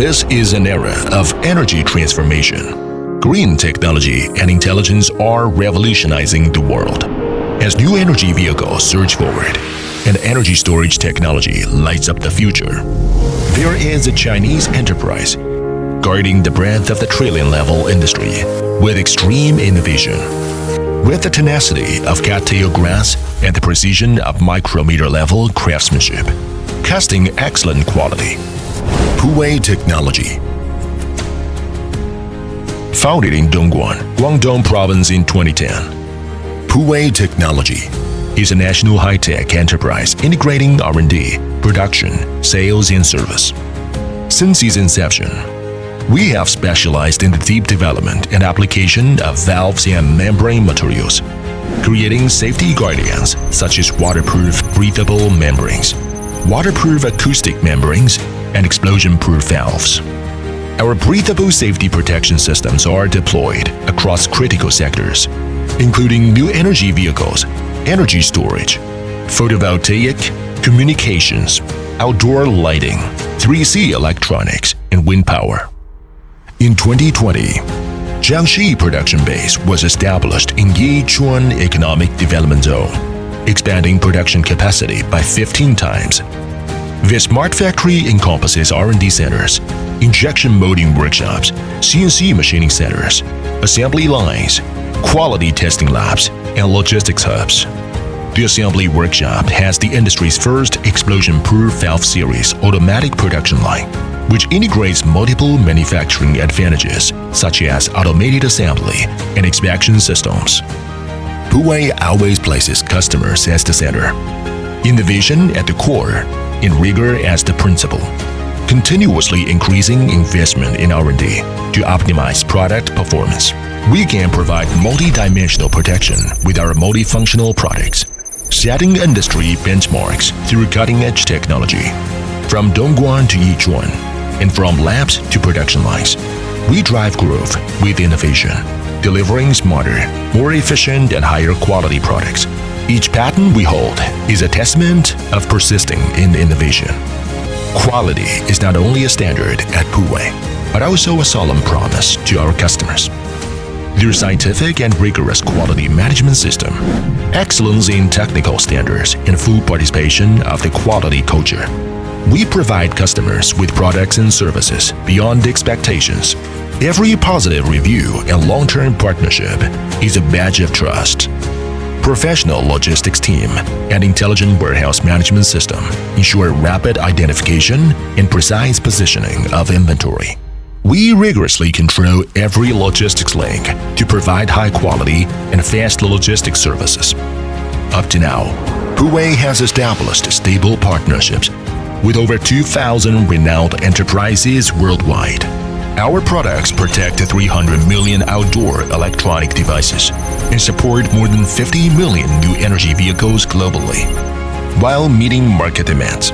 This is an era of energy transformation. Green technology and intelligence are revolutionizing the world. As new energy vehicles surge forward and energy storage technology lights up the future, there is a Chinese enterprise guarding the breadth of the trillion-level industry with extreme innovation. With the tenacity of cattail grass and the precision of micrometer-level craftsmanship, casting excellent quality. PUW Technology. Founded in Dongguan, Guangdong Province in 2010, PUW Technology is a national high-tech enterprise integrating R&D, production, sales, and service. Since its inception, we have specialized in the deep development and application of valves and membrane materials, creating safety guardians such as waterproof breathable membranes, waterproof acoustic membranes, and explosion-proof valves. Our breathable safety protection systems are deployed across critical sectors, including new energy vehicles, energy storage, photovoltaic, communications, outdoor lighting, 3C electronics, and wind power. In 2020, Jiangxi production base was established in Yichuan Economic Development Zone, expanding production capacity by 15 times. This smart factory encompasses R&D centers, injection molding workshops, CNC machining centers, assembly lines, quality testing labs, and logistics hubs. The assembly workshop has the industry's first explosion-proof valve series automatic production line, which integrates multiple manufacturing advantages such as automated assembly and inspection systems. PUW always places customers as the center, innovation at the core, and rigor as the principle, continuously increasing investment in R&D to optimize product performance. We can provide multi-dimensional protection with our multifunctional products, setting industry benchmarks through cutting-edge technology. From Dongguan to Yichuan, and from labs to production lines, we drive growth with innovation, delivering smarter, more efficient, and higher quality products. Each patent we hold is a testament of persisting in innovation. Quality is not only a standard at PUW, but also a solemn promise to our customers. Their scientific and rigorous quality management system, excellence in technical standards, and full participation of the quality culture. We provide customers with products and services beyond expectations. Every positive review and long-term partnership is a badge of trust. Professional logistics team and intelligent warehouse management system ensure rapid identification and precise positioning of inventory. We rigorously control every logistics link to provide high-quality and fast logistics services. Up to now, PUW has established stable partnerships with over 2,000 renowned enterprises worldwide. Our products protect 300 million outdoor electronic devices and support more than 50 million new energy vehicles globally. While meeting market demands,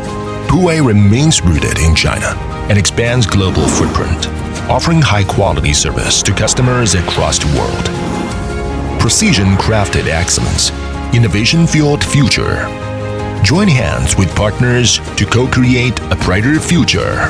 PUW remains rooted in China and expands global footprint, offering high-quality service to customers across the world. Precision-crafted excellence, innovation-fueled future. Join hands with partners to co-create a brighter future.